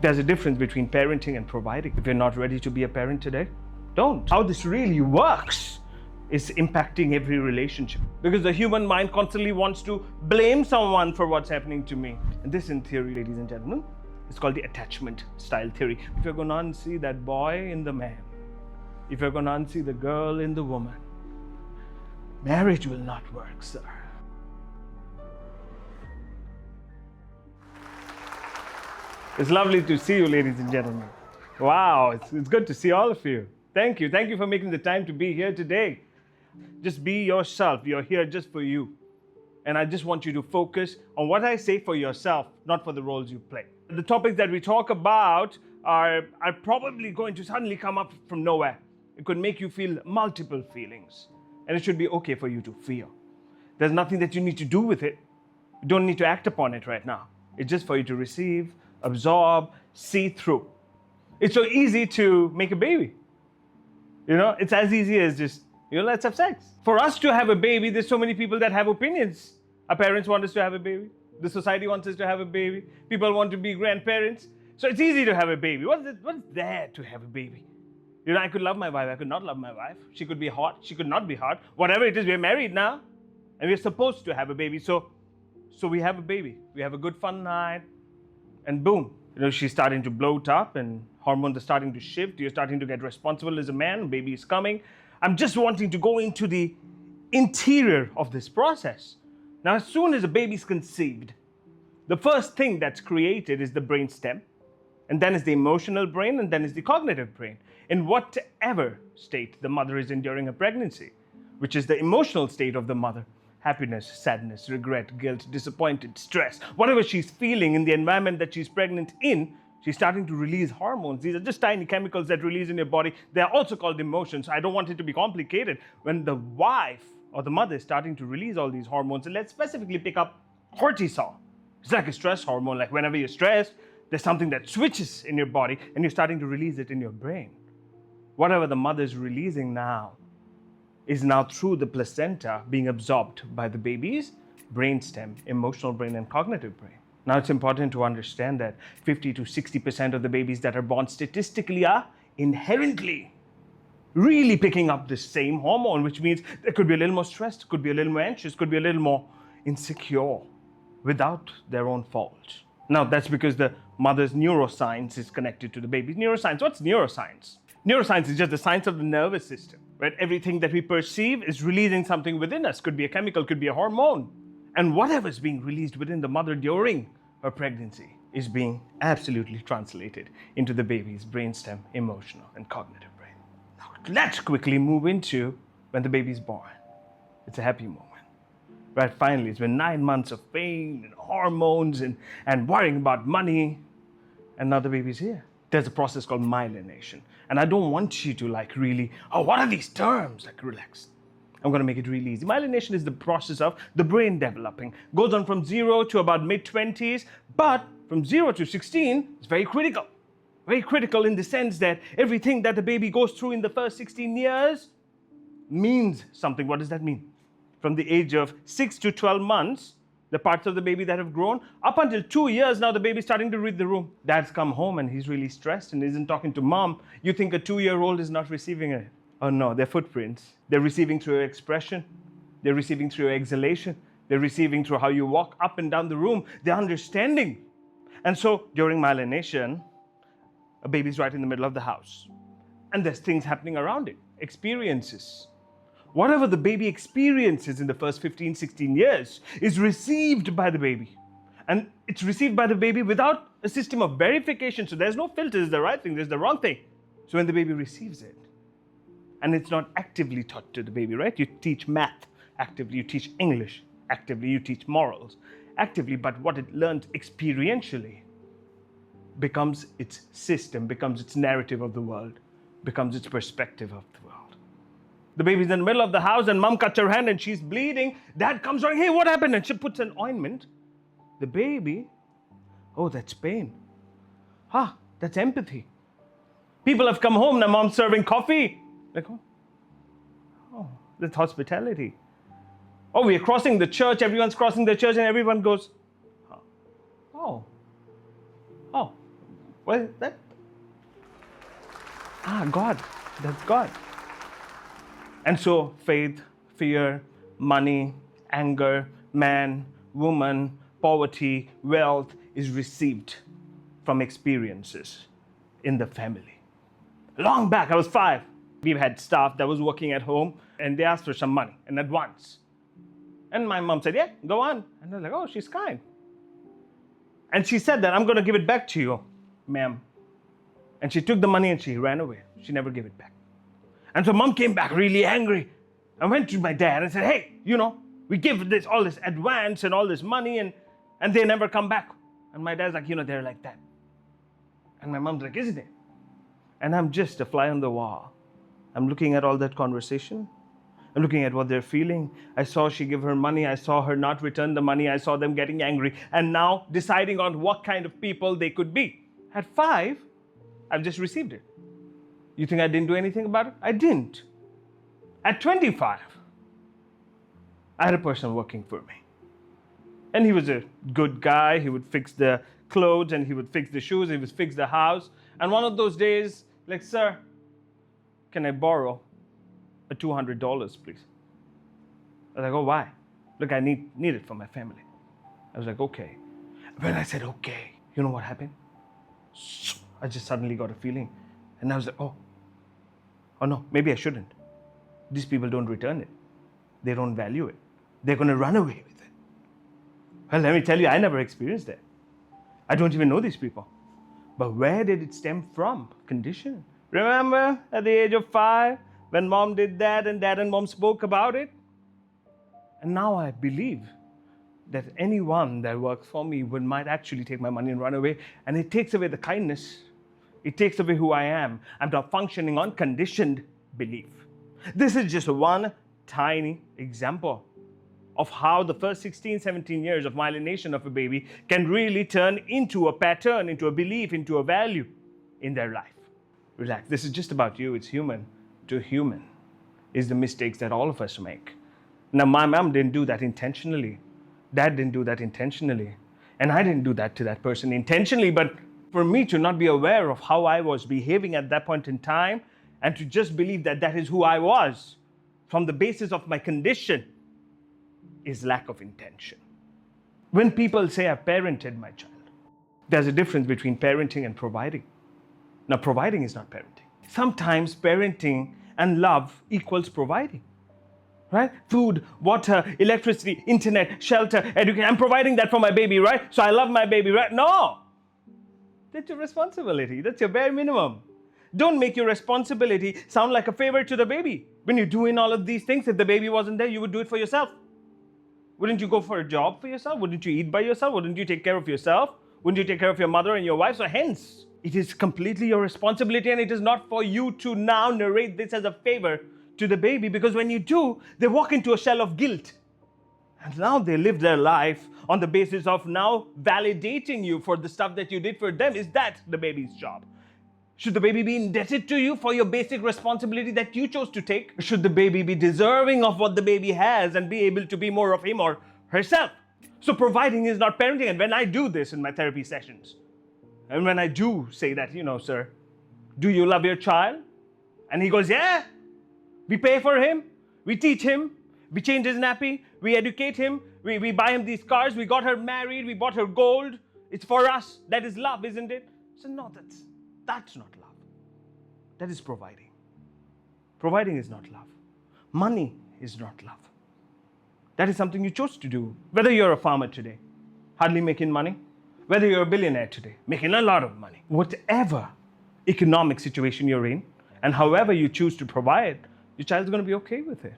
There's a difference between parenting and providing. If you're not ready to be a parent today, don't. How this really works is impacting every relationship, because the human mind constantly wants to blame someone for what's happening to me. And this, in theory, ladies and gentlemen, is called the attachment style theory. If you're going to unsee that boy in the man, if you're going to unsee the girl in the woman, marriage will not work, sir. It's lovely to see you, ladies and gentlemen. Wow, it's good to see all of you. Thank you. Thank you for making the time to be here today. Just be yourself. You're here just for you. And I just want you to focus on what I say for yourself, not for the roles you play. The topics that we talk about are probably going to suddenly come up from nowhere. It could make you feel multiple feelings. And it should be okay for you to feel. There's nothing that you need to do with it. You don't need to act upon it right now. It's just for you to receive, absorb, see through. It's so easy to make a baby. It's as easy as just, let's have sex. For us to have a baby, there's so many people that have opinions. Our parents want us to have a baby. The society wants us to have a baby. People want to be grandparents. So it's easy to have a baby. What's there to have a baby? I could love my wife. I could not love my wife. She could be hot. She could not be hot. Whatever it is, we're married now. And we're supposed to have a baby. So we have a baby. We have a good fun night. And boom, she's starting to bloat up and hormones are starting to shift. You're starting to get responsible as a man. Baby is coming. I'm just wanting to go into the interior of this process. Now, as soon as a baby is conceived, the first thing that's created is the brain stem, and then is the emotional brain, and then is the cognitive brain. In whatever state the mother is in during her pregnancy, which is the emotional state of the mother, happiness, sadness, regret, guilt, disappointed, stress, whatever she's feeling in the environment that she's pregnant in, she's starting to release hormones. These are just tiny chemicals that release in your body. They're also called emotions. I don't want it to be complicated. When the wife or the mother is starting to release all these hormones, and let's specifically pick up cortisol. It's like a stress hormone. Like whenever you're stressed, there's something that switches in your body and you're starting to release it in your brain. Whatever the mother is releasing now is now through the placenta being absorbed by the baby's brainstem, emotional brain and cognitive brain. Now, it's important to understand that 50 to 60% of the babies that are born statistically are inherently really picking up the same hormone, which means they could be a little more stressed, could be a little more anxious, could be a little more insecure without their own fault. Now, that's because the mother's neuroscience is connected to the baby's neuroscience. What's neuroscience? Neuroscience is just the science of the nervous system, right? Everything that we perceive is releasing something within us. Could be a chemical, could be a hormone. And whatever is being released within the mother during her pregnancy is being absolutely translated into the baby's brainstem, emotional, and cognitive brain. Now, let's quickly move into when the baby's born. It's a happy moment. Right, finally, it's been 9 months of pain and hormones and worrying about money, and now the baby's here. There's a process called myelination. And I don't want you to what are these terms? Relax. I'm going to make it really easy. Myelination is the process of the brain developing. Goes on from 0 to about mid-20s, but from 0 to 16 is very critical. Very critical in the sense that everything that the baby goes through in the first 16 years means something. What does that mean? From the age of 6 to 12 months, the parts of the baby that have grown, up until 2 years now, the baby's starting to read the room. Dad's come home and he's really stressed and isn't talking to mom. You think a 2-year-old is not receiving it. Oh no, they're footprints. They're receiving through your expression. They're receiving through your exhalation. They're receiving through how you walk up and down the room. They're understanding. And so during myelination, a baby's right in the middle of the house. And there's things happening around it, experiences. Whatever the baby experiences in the first 15, 16 years is received by the baby. And it's received by the baby without a system of verification. So there's no filter, there's the right thing, there's the wrong thing. So when the baby receives it, and it's not actively taught to the baby, right? You teach math actively, you teach English actively, you teach morals actively, but what it learns experientially becomes its system, becomes its narrative of the world, becomes its perspective of the world. The baby's in the middle of the house and mom cuts her hand and she's bleeding. Dad comes running, hey, what happened? And she puts an ointment. The baby, oh, that's pain. That's empathy. People have come home, now mom's serving coffee. Like, oh, that's hospitality. Oh, we are crossing the church, everyone's crossing the church, and everyone goes, What is that? God. That's God. And so faith, fear, money, anger, man, woman, poverty, wealth is received from experiences in the family. Long back, I was 5. We had staff that was working at home and they asked for some money in advance. And my mom said, yeah, go on. And I was like, oh, she's kind. And she said that, I'm going to give it back to you, ma'am. And she took the money and she ran away. She never gave it back. And so mom came back really angry. I went to my dad and said, hey, we give all this advance and all this money and they never come back. And my dad's like, they're like that. And my mom's like, isn't it? And I'm just a fly on the wall. I'm looking at all that conversation. I'm looking at what they're feeling. I saw she give her money. I saw her not return the money. I saw them getting angry. And now deciding on what kind of people they could be. At 5, I've just received it. You think I didn't do anything about it? I didn't. At 25, I had a person working for me. And he was a good guy. He would fix the clothes and he would fix the shoes. He would fix the house. And one of those days, like, sir, can I borrow $200, please? I was like, oh, why? Look, I need it for my family. I was like, okay. When I said, okay, you know what happened? I just suddenly got a feeling. And I was like, oh no, maybe I shouldn't. These people don't return it. They don't value it. They're going to run away with it. Well, let me tell you, I never experienced that. I don't even know these people. But where did it stem from? Condition. Remember at the age of 5 when mom did that and dad and mom spoke about it? And now I believe that anyone that works for me might actually take my money and run away. And it takes away the kindness. It takes away who I am. I'm not functioning on conditioned belief. This is just one tiny example of how the first 16, 17 years of myelination of a baby can really turn into a pattern, into a belief, into a value in their life. Relax. This is just about you. It's human to human. Is the mistakes that all of us make. Now, my mom didn't do that intentionally. Dad didn't do that intentionally. And I didn't do that to that person intentionally, but for me to not be aware of how I was behaving at that point in time and to just believe that that is who I was from the basis of my condition is lack of intention. When people say I've parented my child, there's a difference between parenting and providing. Now, providing is not parenting. Sometimes parenting and love equals providing. Right? Food, water, electricity, internet, shelter, education. I'm providing that for my baby, right? So I love my baby, right? No! That's your responsibility. That's your bare minimum. Don't make your responsibility sound like a favor to the baby. When you're doing all of these things, if the baby wasn't there, you would do it for yourself. Wouldn't you go for a job for yourself? Wouldn't you eat by yourself? Wouldn't you take care of yourself? Wouldn't you take care of your mother and your wife? So hence, it is completely your responsibility, and it is not for you to now narrate this as a favor to the baby, because when you do, they walk into a shell of guilt. And now they live their life on the basis of now validating you for the stuff that you did for them. Is that the baby's job? Should the baby be indebted to you for your basic responsibility that you chose to take? Should the baby be deserving of what the baby has and be able to be more of him or herself? So providing is not parenting. And when I do this in my therapy sessions, and when I do say that, sir, do you love your child? And he goes, yeah. We pay for him. We teach him. We change his nappy. We educate him. We buy him these cars. We got her married. We bought her gold. It's for us. That is love, isn't it? So no, that's not love. That is providing. Providing is not love. Money is not love. That is something you chose to do. Whether you're a farmer today, hardly making money, whether you're a billionaire today, making a lot of money, whatever economic situation you're in, and however you choose to provide, your child's going to be okay with it.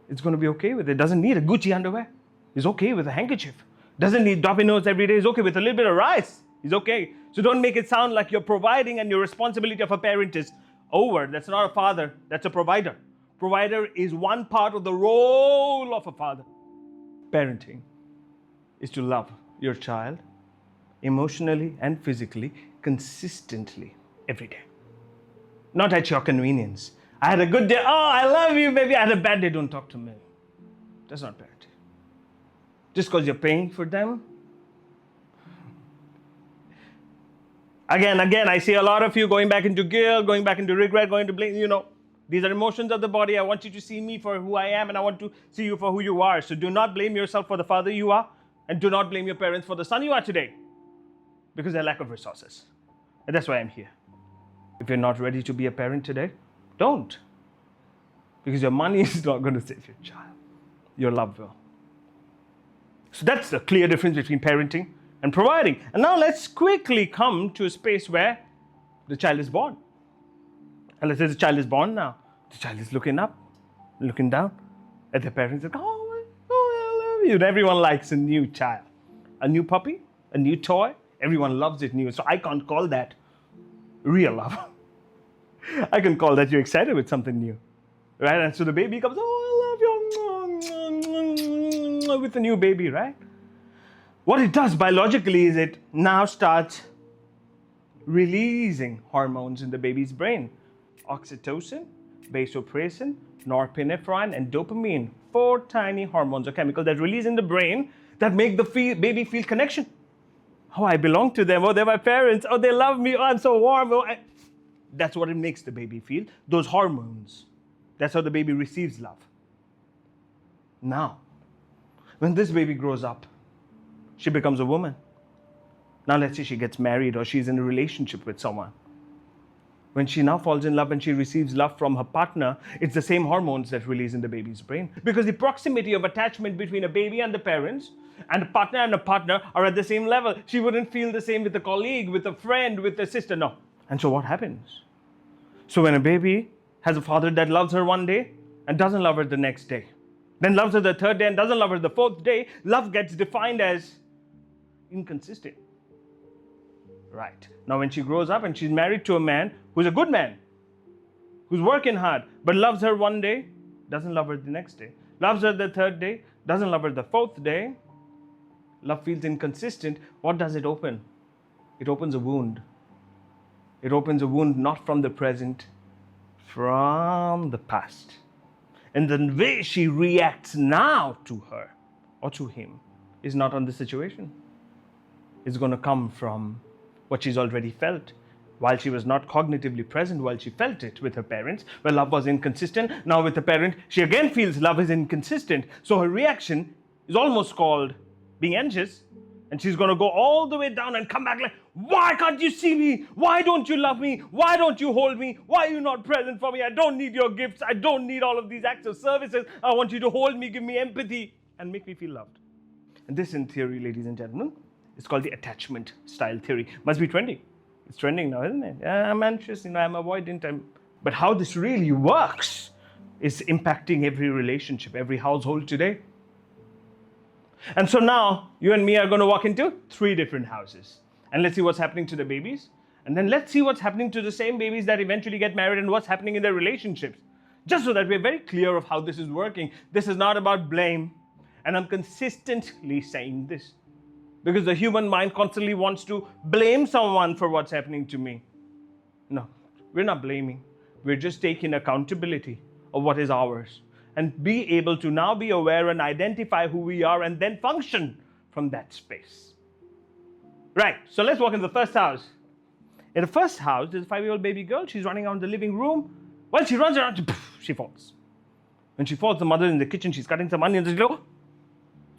It's going to be okay with it. Doesn't need a Gucci underwear. He's okay with a handkerchief. Doesn't need Domino's every day. He's okay with a little bit of rice. He's okay. So don't make it sound like you're providing and your responsibility of a parent is over. That's not a father. That's a provider. Provider is one part of the role of a father. Parenting is to love your child emotionally and physically, consistently, every day. Not at your convenience. I had a good day. Oh, I love you, baby. I had a bad day. Don't talk to me. That's not parenting. Just because you're paying for them. Again, I see a lot of you going back into guilt, going back into regret, going to blame, These are emotions of the body. I want you to see me for who I am, and I want to see you for who you are. So do not blame yourself for the father you are, and do not blame your parents for the son you are today, because their lack of resources. And that's why I'm here. If you're not ready to be a parent today, don't. Because your money is not going to save your child. Your love will. So that's the clear difference between parenting and providing. And now let's quickly come to a space where the child is born. And let's say the child is born now. The child is looking up, looking down at their parents and oh, I love you. And everyone likes a new child. A new puppy, a new toy. Everyone loves it new. So I can't call that real love. I can call that you're excited with something new. Right? And so the baby comes, oh, I love you, with a new baby, right? What it does biologically is it now starts releasing hormones in the baby's brain. Oxytocin, vasopressin, norepinephrine, and dopamine. 4 tiny hormones or chemicals that release in the brain that make the baby feel connection. Oh, I belong to them. Oh, they're my parents. Oh, they love me. Oh, I'm so warm. Oh, that's what it makes the baby feel. Those hormones. That's how the baby receives love. Now, when this baby grows up, she becomes a woman. Now let's say she gets married or she's in a relationship with someone. When she now falls in love and she receives love from her partner, it's the same hormones that release in the baby's brain. Because the proximity of attachment between a baby and the parents and a partner are at the same level. She wouldn't feel the same with a colleague, with a friend, with a sister, no. And so what happens? So when a baby has a father that loves her one day and doesn't love her the next day, then loves her the third day and doesn't love her the fourth day, love gets defined as inconsistent. Right. Now when she grows up and she's married to a man who's a good man, who's working hard, but loves her one day, doesn't love her the next day, loves her the third day, doesn't love her the fourth day, love feels inconsistent, what does it open? It opens a wound. It opens a wound not from the present, from the past. And the way she reacts now to her or to him is not on the situation. It's going to come from what she's already felt. While she was not cognitively present, while she felt it with her parents, where love was inconsistent, now with the parent, she again feels love is inconsistent. So her reaction is almost called being anxious, and she's going to go all the way down and come back like, why can't you see me? Why don't you love me? Why don't you hold me? Why are you not present for me? I don't need your gifts. I don't need all of these acts of services. I want you to hold me, give me empathy, and make me feel loved. And this in theory, ladies and gentlemen, is called the attachment style theory. Must be trending. It's trending now, isn't it? I'm anxious, I'm avoidant. But how this really works is impacting every relationship, every household today. And so now, you and me are going to walk into 3 different houses. And let's see what's happening to the babies. And then let's see what's happening to the same babies that eventually get married and what's happening in their relationships. Just so that we're very clear of how this is working. This is not about blame. And I'm consistently saying this. Because the human mind constantly wants to blame someone for what's happening to me. No, we're not blaming. We're just taking accountability of what is ours. And be able to now be aware and identify who we are and then function from that space. Right, so let's walk into the first house. In the first house, there's a 5-year-old baby girl. She's running around the living room. While she runs around, she falls. When she falls, the mother in the kitchen, she's cutting some onions.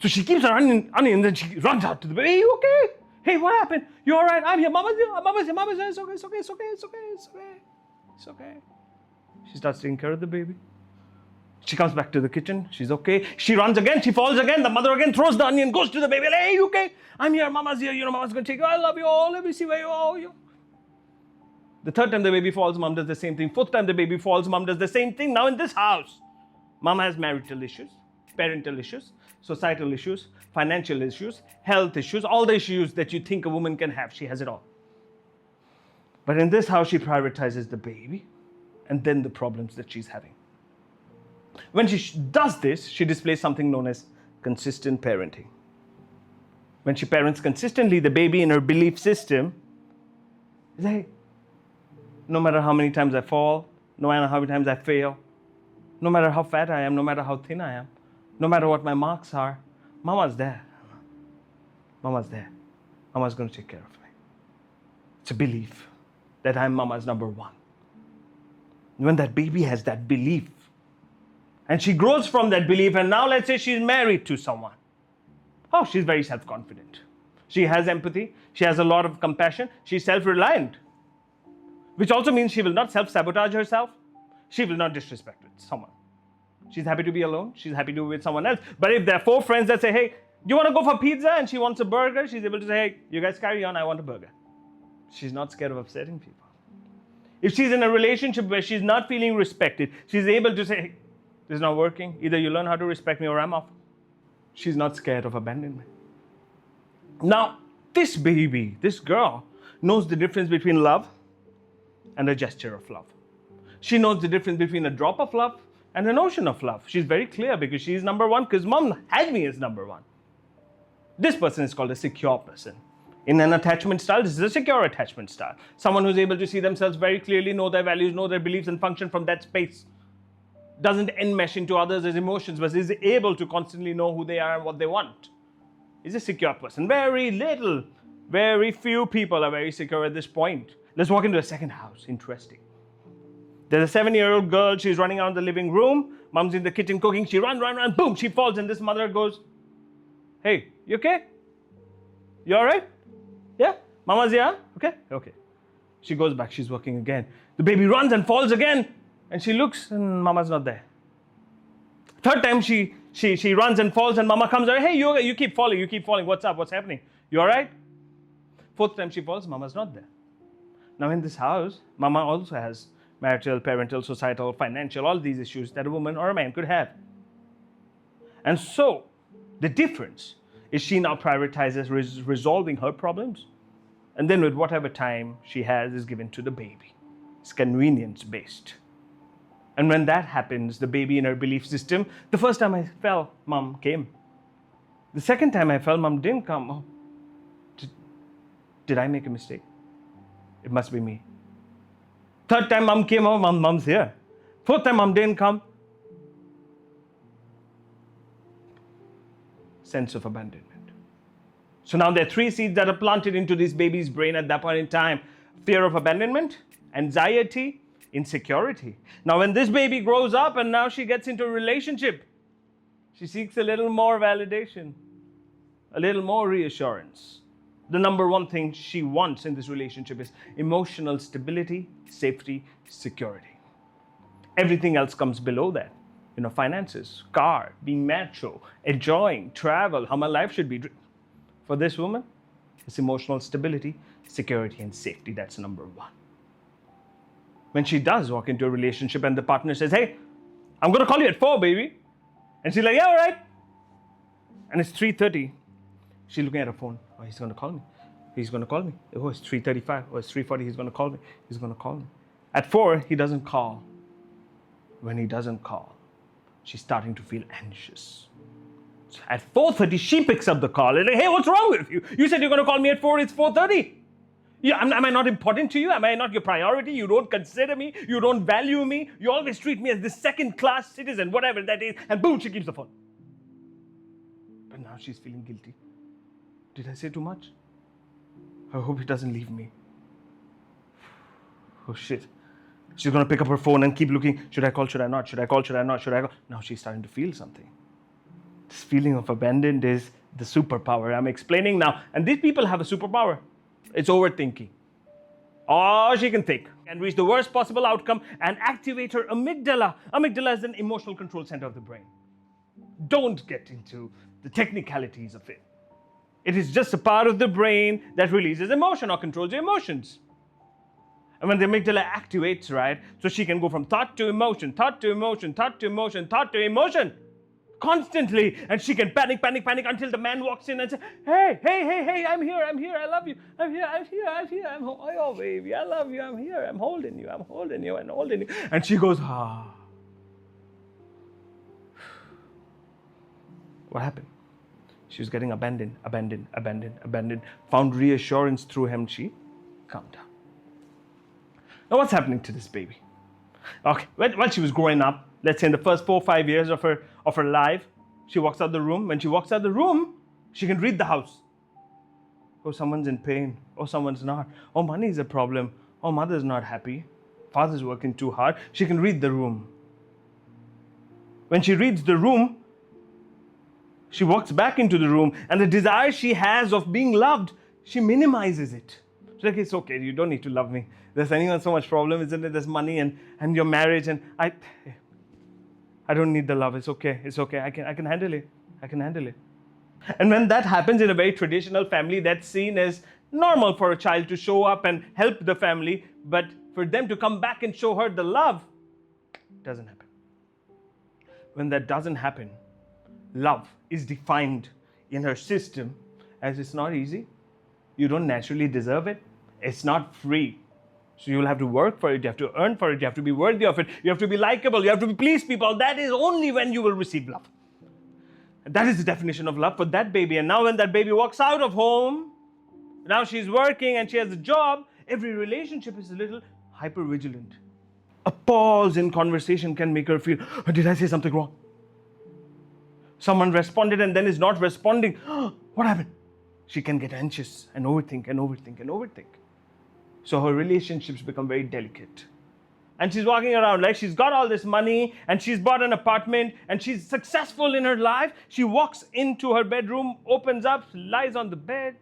So she keeps her onions and then she runs out to the baby. Hey, you okay? Hey, what happened? You all right? I'm here. Mama's here. Mama's here. It's okay. She starts taking care of the baby. She comes back to the kitchen. She's okay. She runs again. She falls again. The mother again throws the onion, goes to the baby. Hey, you okay? I'm here. Mama's here. Mama's going to take you. I love you all. Let me see where you are. The third time the baby falls, mom does the same thing. Fourth time the baby falls, mom does the same thing. Now in this house, mama has marital issues, parental issues, societal issues, financial issues, health issues, all the issues that you think a woman can have. She has it all. But in this house, she prioritizes the baby and then the problems that she's having. When she does this, she displays something known as consistent parenting. When she parents consistently, the baby in her belief system is, hey, no matter how many times I fall, no matter how many times I fail, no matter how fat I am, no matter how thin I am, no matter what my marks are, Mama's there. Mama's there. Mama's going to take care of me. It's a belief that I'm mama's number one. When that baby has that belief, and she grows from that belief, and now let's say she's married to someone. Oh, she's very self-confident. She has empathy. She has a lot of compassion. She's self-reliant, which also means she will not self-sabotage herself. She will not disrespect someone. She's happy to be alone. She's happy to be with someone else. But if there are 4 friends that say, hey, do you want to go for pizza? And she wants a burger, she's able to say, hey, you guys carry on, I want a burger. She's not scared of upsetting people. If she's in a relationship where she's not feeling respected, she's able to say, hey, this is not working. Either you learn how to respect me or I'm off. She's not scared of abandonment. Now, this baby, this girl, knows the difference between love and a gesture of love. She knows the difference between a drop of love and an ocean of love. She's very clear because she's number one, because mom had me as number one. This person is called a secure person. In an attachment style, this is a secure attachment style. Someone who's able to see themselves very clearly, know their values, know their beliefs, and function from that space. Doesn't enmesh into others as emotions, but is able to constantly know who they are and what they want. Is a secure person. Very few people are very secure at this point. Let's walk into a second house. Interesting. There's a 7-year-old girl. She's running around the living room. Mom's in the kitchen cooking. She runs, boom, she falls. And this mother goes, hey, you okay? You all right? Yeah? Mama's here? Okay. She goes back. She's working again. The baby runs and falls again. And she looks and mama's not there. Third time she runs and falls and mama comes over. Hey, you keep falling. What's up? What's happening? You all right? Fourth time she falls, mama's not there. Now in this house, mama also has marital, parental, societal, financial, all these issues that a woman or a man could have. And so the difference is she now prioritizes resolving her problems, and then with whatever time she has is given to the baby. It's convenience-based. And when that happens, the baby in her belief system, the first time I fell, mom came. The second time I fell, mom didn't come. Oh, did I make a mistake? It must be me. Third time mom came, oh, mom's here. Fourth time mom didn't come. Sense of abandonment. So now there are 3 seeds that are planted into this baby's brain at that point in time. Fear of abandonment, anxiety, insecurity. Now when this baby grows up and now she gets into a relationship, she seeks a little more validation, a little more reassurance. The number one thing she wants in this relationship is emotional stability, safety, security. Everything else comes below that. Finances, car, being macho, enjoying, travel, how my life should be. For this woman, it's emotional stability, security, and safety. That's number one. When she does walk into a relationship and the partner says, hey, I'm going to call you at 4, baby. And she's like, yeah, all right. And it's 3:30. She's looking at her phone. Oh, he's going to call me. He's going to call me. Oh, it's 3:35. Oh, it's 3:40. He's going to call me. He's going to call me. At 4, he doesn't call. When he doesn't call, she's starting to feel anxious. So at 4:30, she picks up the call. And like, hey, what's wrong with you? You said you're going to call me at 4. It's 4:30. Yeah, am I not important to you? Am I not your priority? You don't consider me. You don't value me. You always treat me as this second-class citizen, whatever that is. And boom, she keeps the phone. But now she's feeling guilty. Did I say too much? I hope he doesn't leave me. Oh, shit. She's going to pick up her phone and keep looking. Should I call? Should I not? Should I call? Should I not? Should I call? Now she's starting to feel something. This feeling of abandoned is the superpower I'm explaining now. And these people have a superpower. It's overthinking. All she can think and reach the worst possible outcome and activate her amygdala. Amygdala is an emotional control center of the brain. Don't get into the technicalities of it. It is just a part of the brain that releases emotion or controls your emotions. And when the amygdala activates, right, so she can go from thought to emotion, thought to emotion, thought to emotion, thought to emotion, constantly, and she can panic until the man walks in and says, hey, I'm here, I love you, I'm here, oh baby, I love you, I'm here, I'm holding you. And she goes, What happened? She was getting abandoned, found reassurance through him, she calmed down. Now what's happening to this baby? Okay, while she was growing up, let's say in the first 4 or 5 years of her life, she walks out the room. When she walks out the room, she can read the house. Oh, someone's in pain. Oh, someone's not. Oh, money is a problem. Oh, mother's not happy. Father's working too hard. She can read the room. When she reads the room, she walks back into the room, and the desire she has of being loved, she minimizes it. She's like, it's okay, you don't need to love me. There's anyone so much problem, isn't it? There's money and your marriage, and I don't need the love. It's okay. It's okay. I can handle it. I can handle it. And when that happens in a very traditional family, that's seen as normal for a child to show up and help the family, but for them to come back and show her the love, doesn't happen. When that doesn't happen, love is defined in her system as it's not easy. You don't naturally deserve it. It's not free. So you'll have to work for it. You have to earn for it. You have to be worthy of it. You have to be likable. You have to please people. That is only when you will receive love. And that is the definition of love for that baby. And now when that baby walks out of home, now she's working and she has a job, every relationship is a little hyper-vigilant. A pause in conversation can make her feel, oh, did I say something wrong? Someone responded and then is not responding. Oh, what happened? She can get anxious and overthink and overthink and overthink. So her relationships become very delicate. And she's walking around like she's got all this money and she's bought an apartment and she's successful in her life. She walks into her bedroom, opens up, lies on the bed,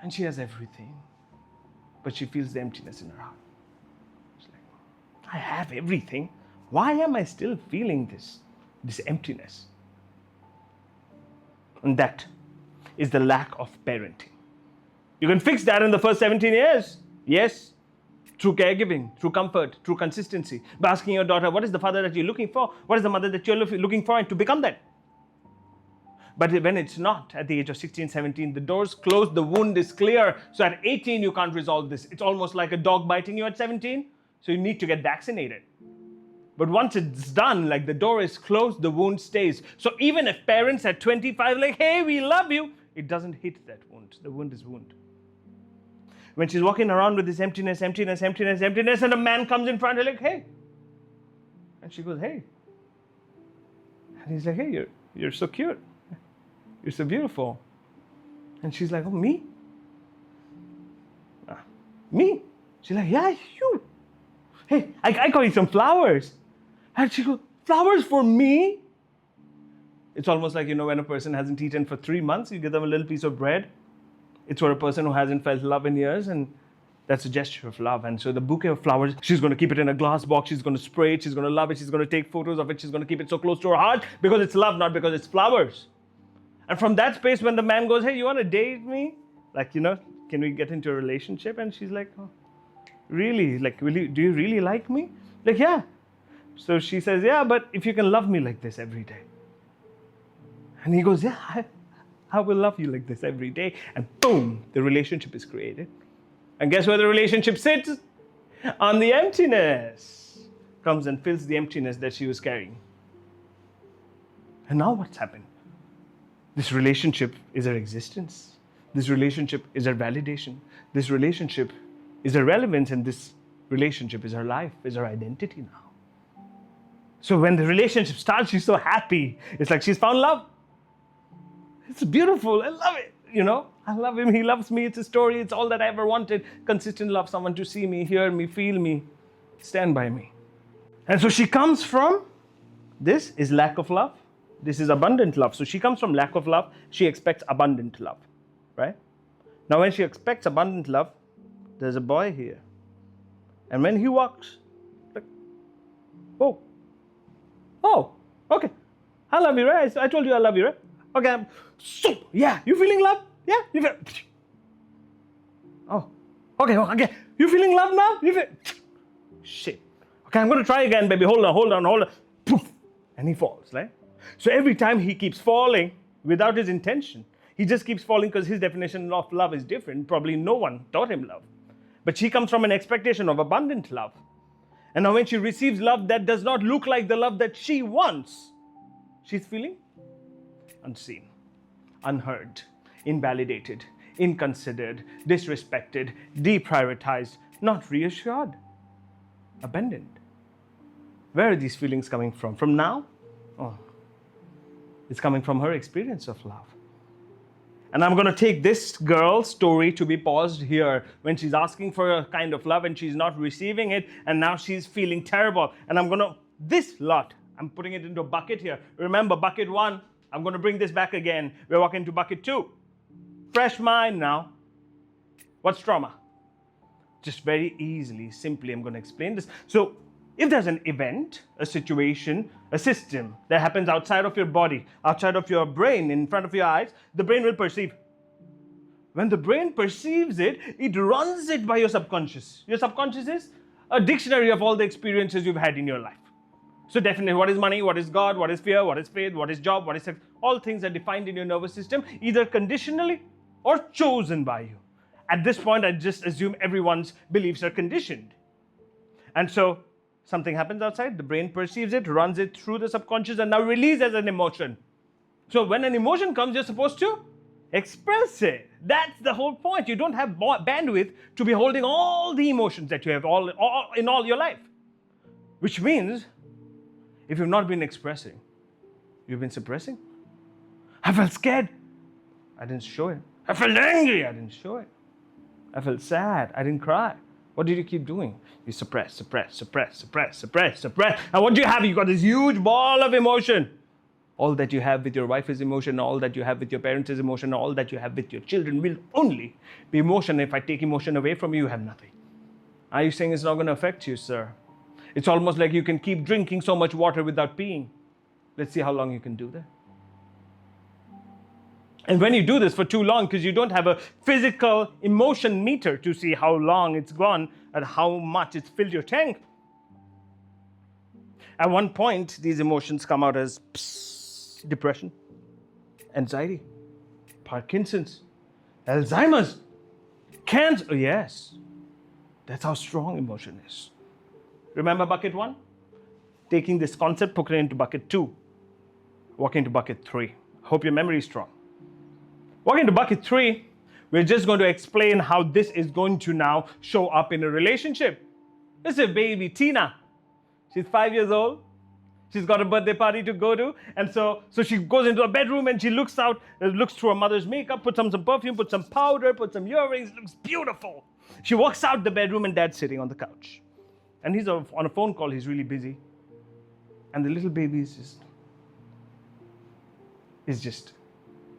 and she has everything. But she feels the emptiness in her heart. She's like, I have everything. Why am I still feeling this emptiness? And that is the lack of parenting. You can fix that in the first 17 years. Yes. Through caregiving, through comfort, through consistency. By asking your daughter, what is the father that you're looking for? What is the mother that you're looking for? And to become that. But when it's not, at the age of 16, 17, the door's closed, the wound is clear. So at 18, you can't resolve this. It's almost like a dog biting you at 17. So you need to get vaccinated. But once it's done, like the door is closed, the wound stays. So even if parents at 25 like, hey, we love you, it doesn't hit that wound. The wound is wound. When she's walking around with this emptiness, and a man comes in front of her like, hey. And she goes, hey. And he's like, hey, you're so cute. You're so beautiful. And she's like, oh, me? Me? She's like, yeah, you. Hey, I got you some flowers. And she goes, flowers for me? It's almost like, when a person hasn't eaten for 3 months, you give them a little piece of bread. It's for a person who hasn't felt love in years, and that's a gesture of love. And so the bouquet of flowers, she's going to keep it in a glass box, she's going to spray it, she's going to love it, she's going to take photos of it, she's going to keep it so close to her heart because it's love, not because it's flowers. And from that space, when the man goes, hey, you want to date me? Like, can we get into a relationship? And she's like, oh, really? Like, do you really like me? Like, yeah. So she says, yeah, but if you can love me like this every day. And he goes, yeah, I will love you like this every day. And boom, the relationship is created. And guess where the relationship sits? On the emptiness. Comes and fills the emptiness that she was carrying. And now what's happened? This relationship is her existence. This relationship is her validation. This relationship is her relevance. And this relationship is her life, is her identity now. So when the relationship starts, she's so happy. It's like she's found love. It's beautiful. I love it. I love him. He loves me. It's a story. It's all that I ever wanted. Consistent love. Someone to see me, hear me, feel me, stand by me. And so she comes from, this is lack of love. This is abundant love. So she comes from lack of love. She expects abundant love, right? Now when she expects abundant love, there's a boy here. And when he walks, like, oh, okay. I love you, right? I told you I love you, right? Okay, so, yeah, you feeling love? Yeah, you feel, oh, okay, you feeling love now? You feel, shit. Okay, I'm going to try again, baby, hold on, poof, and he falls, right? So every time he keeps falling without his intention, he just keeps falling because his definition of love is different. Probably no one taught him love. But she comes from an expectation of abundant love. And now when she receives love that does not look like the love that she wants, she's feeling unseen, unheard, invalidated, inconsidered, disrespected, deprioritized, not reassured, abandoned. Where are these feelings coming from? From now? Oh, it's coming from her experience of love. And I'm going to take this girl's story to be paused here when she's asking for a kind of love and she's not receiving it, and now she's feeling terrible. And I'm going to, this lot, I'm putting it into a bucket here. Remember, bucket 1, I'm going to bring this back again. We're walking to bucket 2. Fresh mind now. What's trauma? Just very easily, simply, I'm going to explain this. So, if there's an event, a situation, a system that happens outside of your body, outside of your brain, in front of your eyes, the brain will perceive. When the brain perceives it, it runs it by your subconscious. Your subconscious is a dictionary of all the experiences you've had in your life. So definitely, what is money, what is God, what is fear, what is faith, what is job, what is sex, all things are defined in your nervous system, either conditionally or chosen by you. At this point, I just assume everyone's beliefs are conditioned. And so, something happens outside, the brain perceives it, runs it through the subconscious, and now releases as an emotion. So when an emotion comes, you're supposed to express it. That's the whole point. You don't have bandwidth to be holding all the emotions that you have in all your life. Which means, if you've not been expressing, you've been suppressing. I felt scared. I didn't show it. I felt angry. I didn't show it. I felt sad. I didn't cry. What did you keep doing? You suppress. And what do you have? You got this huge ball of emotion. All that you have with your wife is emotion. All that you have with your parents is emotion. All that you have with your children will only be emotion. If I take emotion away from you, you have nothing. Are you saying it's not going to affect you, sir? It's almost like you can keep drinking so much water without peeing. Let's see how long you can do that. And when you do this for too long, because you don't have a physical emotion meter to see how long it's gone and how much it's filled your tank, at one point, these emotions come out as depression, anxiety, Parkinson's, Alzheimer's, cancer. Oh, yes, that's how strong emotion is. Remember bucket 1? Taking this concept, putting it into bucket 2, walking to bucket 3. Hope your memory is strong. Walking to bucket 3, we're just going to explain how this is going to now show up in a relationship. This is a baby, Tina. She's 5 years old. She's got a birthday party to go to. And so she goes into a bedroom and she looks through her mother's makeup, puts on some perfume, puts some powder, puts some earrings, looks beautiful. She walks out the bedroom and dad's sitting on the couch. And he's on a phone call, he's really busy. And the little baby is just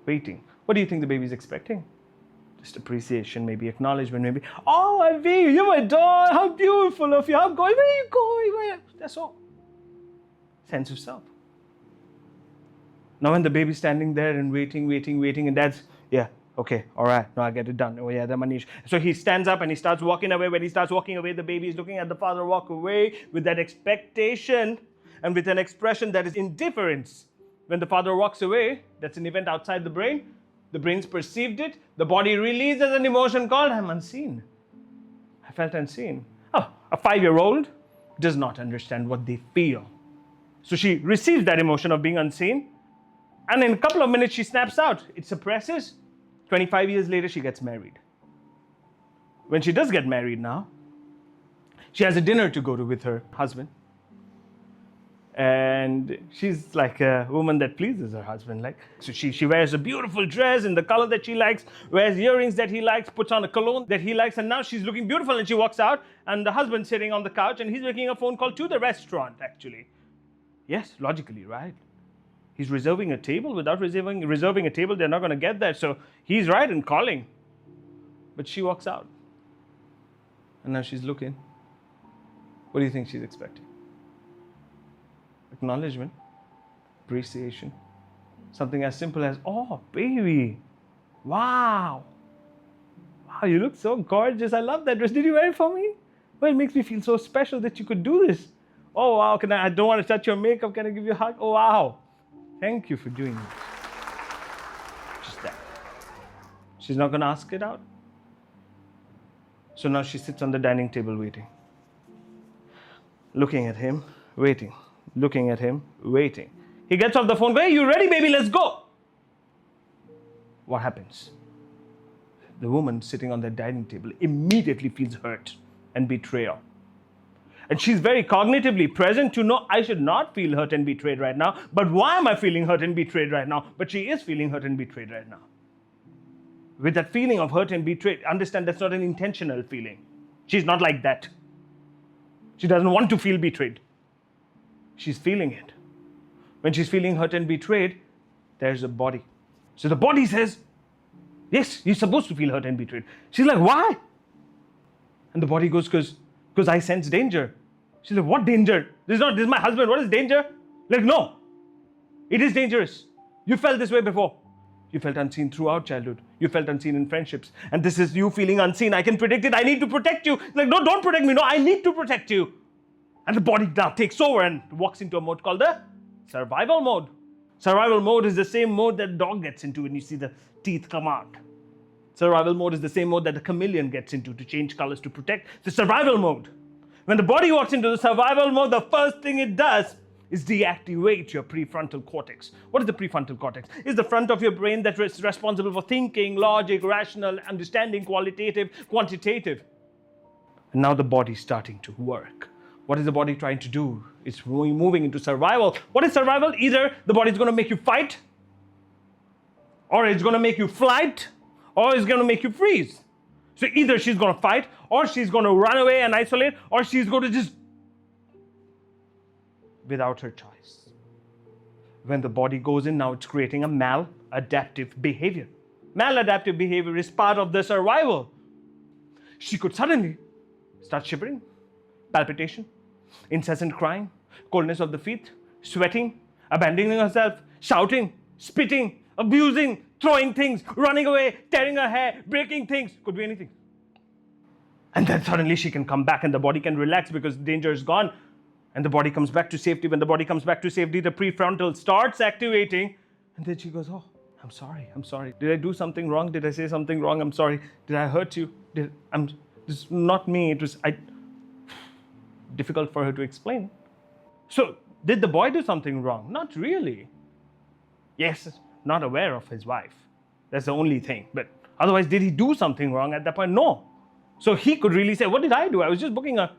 waiting. What do you think the baby's expecting? Just appreciation, maybe acknowledgement, maybe, oh, my baby, you're my doll, how beautiful of you, how going, where are you going? That's all. Sense of self. Now when the baby's standing there and waiting, and dad's, yeah, okay, all right, now I get it done. Oh yeah, the Manish. So he stands up and he starts walking away. When he starts walking away, the baby is looking at the father walk away with that expectation and with an expression that is indifference. When the father walks away, that's an event outside the brain. The brain's perceived it. The body releases an emotion called, I'm unseen. I felt unseen. Oh, a 5-year-old does not understand what they feel. So she receives that emotion of being unseen. And in a couple of minutes, she snaps out. It suppresses. 25 years later, she gets married. When she does get married now, she has a dinner to go to with her husband. And she's like a woman that pleases her husband. So she wears a beautiful dress in the color that she likes, wears earrings that he likes, puts on a cologne that he likes, and now she's looking beautiful and she walks out and the husband's sitting on the couch and he's making a phone call to the restaurant, actually. Yes, logically, right? He's reserving a table. Without reserving a table, they're not going to get there. So he's right in calling. But she walks out. And now she's looking. What do you think she's expecting? Acknowledgement, appreciation, something as simple as, oh, baby, wow, you look so gorgeous. I love that dress. Did you wear it for me? Well, it makes me feel so special that you could do this. Oh, wow, I don't want to touch your makeup. Can I give you a hug? Oh, wow. Thank you for doing this. Just that. She's not going to ask it out. So now she sits on the dining table waiting. Looking at him, waiting. Looking at him, waiting. He gets off the phone, hey, you ready, baby? Let's go. What happens? The woman sitting on that dining table immediately feels hurt and betrayal. And she's very cognitively present to know I should not feel hurt and betrayed right now. But why am I feeling hurt and betrayed right now? But she is feeling hurt and betrayed right now. with that feeling of hurt and betrayed, understand that's not an intentional feeling. She's not like that. She doesn't want to feel betrayed. She's feeling it. When she's feeling hurt and betrayed, there's a body. So the body says, yes, you're supposed to feel hurt and betrayed. She's like, why? And the body goes, because I sense danger. She's like, what danger? This is my husband. What is danger? Like, no, it is dangerous. You felt this way before. You felt unseen throughout childhood. You felt unseen in friendships. And this is you feeling unseen. I can predict it. I need to protect you. Like, no, don't protect me. No, I need to protect you. And the body now takes over and walks into a mode called the survival mode. Survival mode is the same mode that a dog gets into when you see the teeth come out. Survival mode is the same mode that the chameleon gets into to change colors to protect. The survival mode. When the body walks into the survival mode, the first thing it does is deactivate your prefrontal cortex. What is the prefrontal cortex? It's the front of your brain that is responsible for thinking, logic, rational, understanding, qualitative, quantitative. And now the body's starting to work. What is the body trying to do? It's moving into survival. What is survival? Either the body's going to make you fight, or it's going to make you flight, or it's going to make you freeze. So either she's going to fight, or she's going to run away and isolate, or she's going to just without her choice. When the body goes in, now it's creating a maladaptive behavior. Maladaptive behavior is part of the survival. She could suddenly start shivering, palpitation, incessant crying, coldness of the feet, sweating, abandoning herself, shouting, spitting, abusing, throwing things, running away, tearing her hair, breaking things. Could be anything. And then suddenly she can come back and the body can relax because danger is gone. And the body comes back to safety. When the body comes back to safety, the prefrontal starts activating. And then she goes, oh, I'm sorry. Did I do something wrong? Did I say something wrong? I'm sorry. Did I hurt you? This is not me. It was difficult for her to explain. So did the boy do something wrong? Not really. Yes, not aware of his wife. That's the only thing. But otherwise, did he do something wrong at that point? No. So he could really say, what did I do? I was just booking a...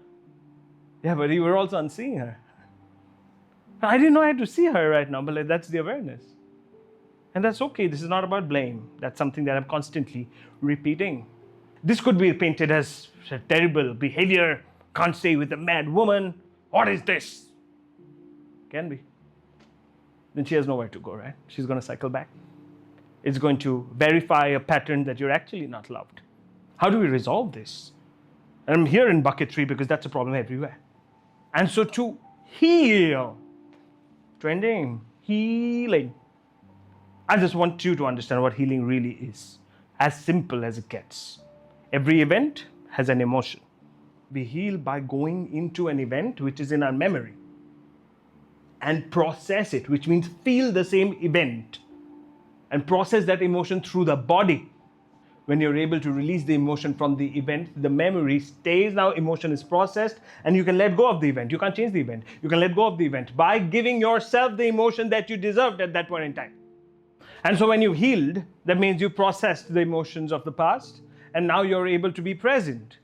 Yeah, but you were also unseeing her. I didn't know I had to see her right now, but that's the awareness. And that's okay. This is not about blame. That's something that I'm constantly repeating. This could be painted as a terrible behavior. Can't stay with a mad woman. What is this? Can be. Then she has nowhere to go, right? She's going to cycle back. It's going to verify a pattern that you're actually not loved. How do we resolve this? And I'm here in bucket 3 because that's a problem everywhere. And so to heal, trending, healing. I just want you to understand what healing really is. As simple as it gets. Every event has an emotion. We heal by going into an event which is in our memory and process it, which means feel the same event and process that emotion through the body. When you're able to release the emotion from the event, the memory stays. Now emotion is processed and you can let go of the event. You can't change the event. You can let go of the event by giving yourself the emotion that you deserved at that point in time. And so when you healed, that means you processed the emotions of the past and now you're able to be present,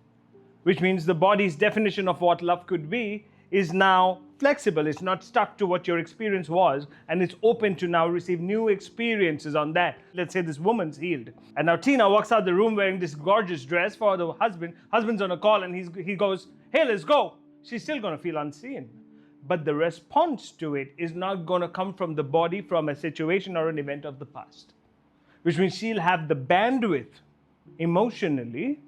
which means the body's definition of what love could be is now flexible. It's not stuck to what your experience was, and it's open to now receive new experiences on that. Let's say this woman's healed. And now Tina walks out the room wearing this gorgeous dress for the husband. Husband's on a call and he goes, hey, let's go. She's still going to feel unseen. But the response to it is not going to come from the body, from a situation or an event of the past. Which means she'll have the bandwidth emotionally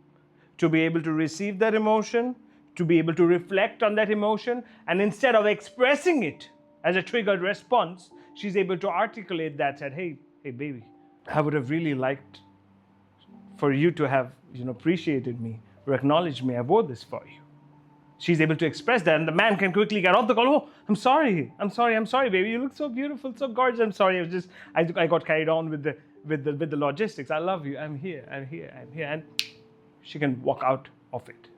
to be able to receive that emotion, to be able to reflect on that emotion, and instead of expressing it as a triggered response, she's able to articulate that, said, hey baby, I would have really liked for you to have appreciated me or acknowledged me. I wore this for you. She's able to express that, and the man can quickly get off the call. Oh, I'm sorry, baby. You look so beautiful, so gorgeous. I'm sorry. I got carried on with the logistics. I love you. I'm here. And she can walk out of it.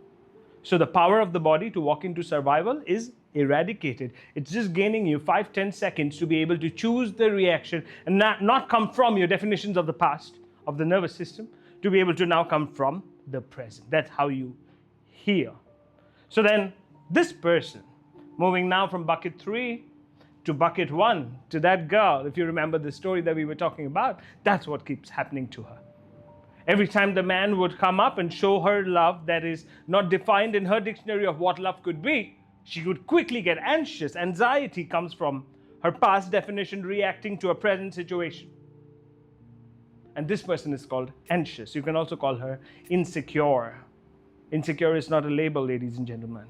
So the power of the body to walk into survival is eradicated. It's just gaining you 5-10 seconds to be able to choose the reaction and not come from your definitions of the past, of the nervous system, to be able to now come from the present. That's how you heal. So then this person, moving now from bucket 3 to bucket 1, to that girl, if you remember the story that we were talking about, that's what keeps happening to her. Every time the man would come up and show her love that is not defined in her dictionary of what love could be, she would quickly get anxious. Anxiety comes from her past definition reacting to a present situation. And this person is called anxious. You can also call her insecure. Insecure is not a label, ladies and gentlemen.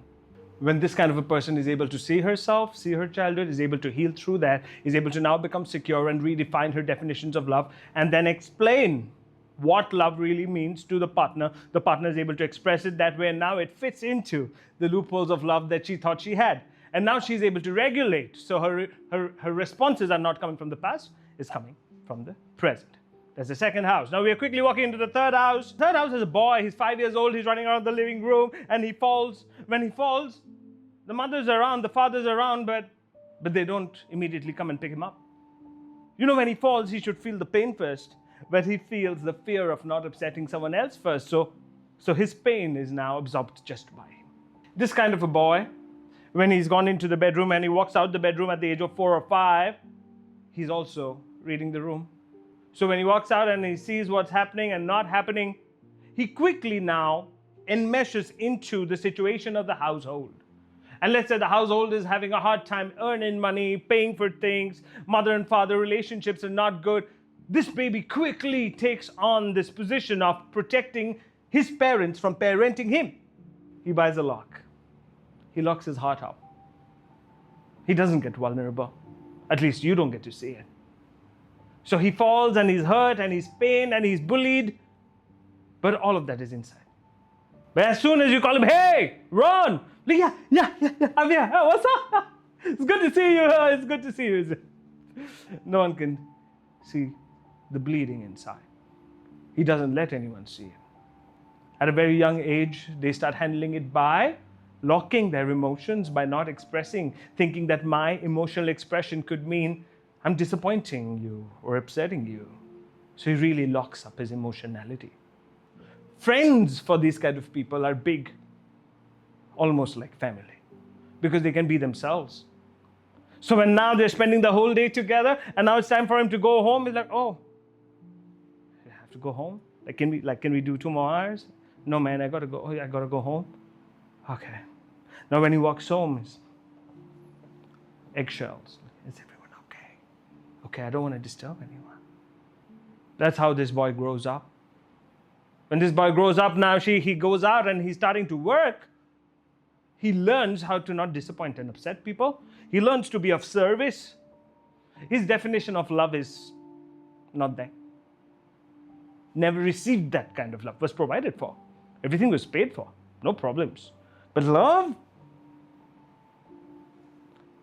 When this kind of a person is able to see herself, see her childhood, is able to heal through that, is able to now become secure and redefine her definitions of love, and then explain what love really means to the partner is able to express it that way, and now it fits into the loopholes of love that she thought she had. And now she's able to regulate. So her responses are not coming from the past, it's coming from the present. That's the second house. Now we are quickly walking into the third house. Third house is a boy. He's 5 years old. He's running around the living room and he falls. When he falls, the mother's around, the father's around, but they don't immediately come and pick him up. You know, when he falls, he should feel the pain first, but he feels the fear of not upsetting someone else first. So his pain is now absorbed just by him. This kind of a boy, when he's gone into the bedroom and he walks out the bedroom at the age of 4 or 5, he's also reading the room. So when he walks out and he sees what's happening and not happening, he quickly now enmeshes into the situation of the household. And let's say the household is having a hard time earning money, paying for things, mother and father relationships are not good. This baby quickly takes on this position of protecting his parents from parenting him. He buys a lock. He locks his heart up. He doesn't get vulnerable. At least you don't get to see it. So he falls and he's hurt and he's pained and he's bullied. But all of that is inside. But as soon as you call him, hey, Ron, yeah, I'm here. Oh, what's up? It's good to see you. It's good to see you. No one can see the bleeding inside. He doesn't let anyone see it. At a very young age, they start handling it by locking their emotions, by not expressing, thinking that my emotional expression could mean I'm disappointing you or upsetting you. So he really locks up his emotionality. Friends for these kind of people are big, almost like family, because they can be themselves. So when now they're spending the whole day together and now it's time for him to go home, he's like, oh, I have to go home? Can we do 2 more hours? No, man, I gotta go home. Okay. Now when he walks home, it's eggshells. Is everyone okay? Okay, I don't want to disturb anyone. That's how this boy grows up. When this boy grows up now, he goes out and he's starting to work. He learns how to not disappoint and upset people. He learns to be of service. His definition of love is not there. Never received that kind of love. Was provided for. Everything was paid for. No problems. But love?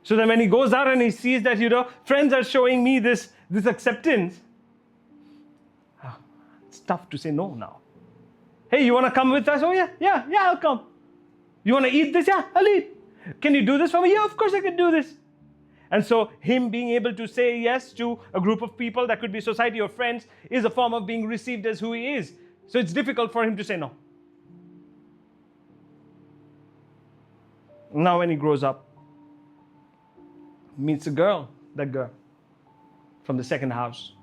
So that when he goes out and he sees that, friends are showing me this acceptance, it's tough to say no now. Hey, you want to come with us? Oh, yeah, I'll come. You want to eat this? Yeah, I'll eat. Can you do this for me? Yeah, of course I can do this. And so him being able to say yes to a group of people, that could be society or friends, is a form of being received as who he is. So it's difficult for him to say no. Now when he grows up, meets that girl from the second house.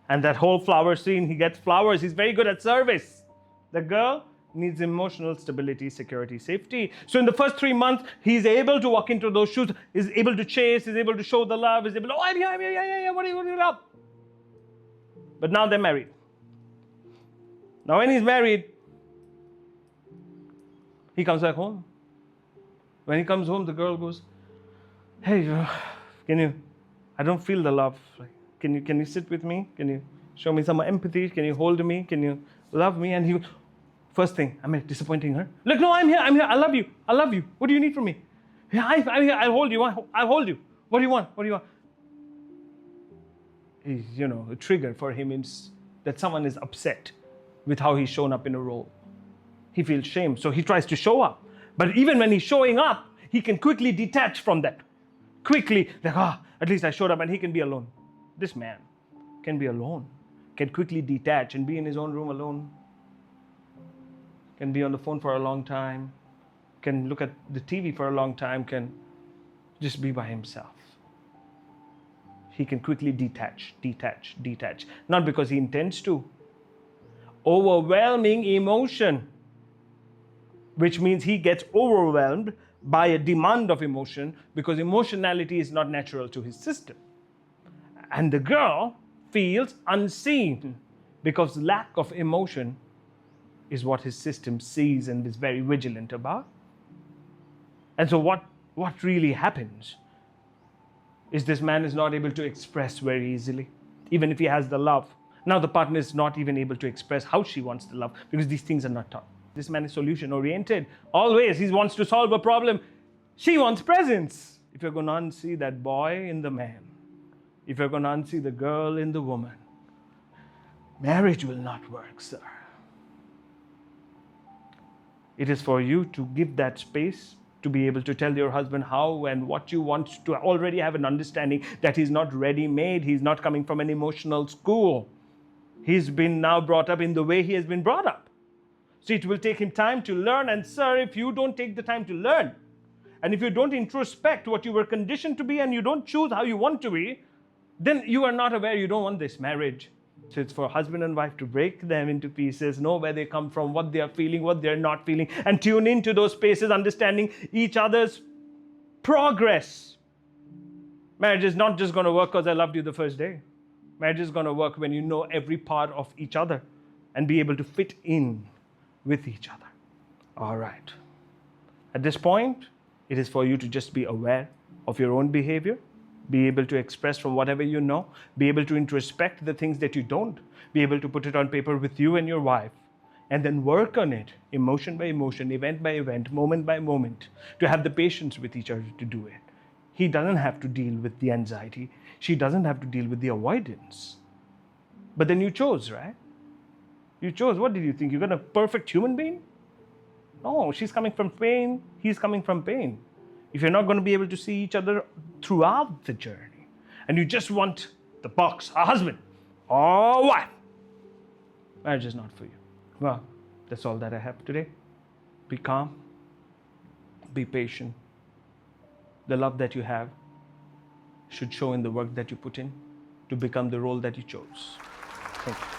And that whole flower scene, he gets flowers. He's very good at service. The girl needs emotional stability, security, safety. So in the first 3 months, he's able to walk into those shoes, is able to chase, is able to show the love, is able to, oh, I'm here, yeah, what do you love? But now they're married. Now when he's married, he comes back home. When he comes home, the girl goes, hey, I don't feel the love. Can you sit with me? Can you show me some empathy? Can you hold me? Can you love me? And he, first thing, am I disappointing her? Like, no, I'm here. I love you. What do you need from me? Yeah, I'm here. I'll hold you. What do you want? A trigger for him is that someone is upset with how he's shown up in a role. He feels shame, so he tries to show up. But even when he's showing up, he can quickly detach from that. At least I showed up, and he can be alone. This man can be alone, can quickly detach and be in his own room alone, can be on the phone for a long time, can look at the TV for a long time, can just be by himself. He can quickly detach. Not because he intends to. overwhelming emotion, which means he gets overwhelmed by a demand of emotion because emotionality is not natural to his system. And the girl feels unseen because lack of emotion is what his system sees and is very vigilant about. And so what really happens is this man is not able to express very easily, even if he has the love. Now the partner is not even able to express how she wants the love because these things are not taught. This man is solution oriented. Always he wants to solve a problem. She wants presence. If you're going to unsee that boy in the man, if you're going to unsee the girl in the woman, marriage will not work, sir. It is for you to give that space to be able to tell your husband how and what you want, to already have an understanding that he's not ready-made. He's not coming from an emotional school. He's been now brought up in the way he has been brought up. So it will take him time to learn. And sir, if you don't take the time to learn, and if you don't introspect what you were conditioned to be, and you don't choose how you want to be, then you are not aware you don't want this marriage. So it's for husband and wife to break them into pieces, know where they come from, what they are feeling, what they're not feeling, and tune into those spaces, understanding each other's progress. Marriage is not just going to work because I loved you the first day. Marriage is going to work when you know every part of each other and be able to fit in with each other. All right. At this point, it is for you to just be aware of your own behavior, be able to express from whatever you know, be able to introspect the things that you don't, be able to put it on paper with you and your wife, and then work on it, emotion by emotion, event by event, moment by moment, to have the patience with each other to do it. He doesn't have to deal with the anxiety. She doesn't have to deal with the avoidance. But then you chose, right? You chose. What did you think? You're a perfect human being? No, she's coming from pain. He's coming from pain. If you're not going to be able to see each other throughout the journey, and you just want the box, a husband, or wife, marriage is not for you. Well, that's all that I have today. Be calm. Be patient. The love that you have should show in the work that you put in to become the role that you chose. Thank you.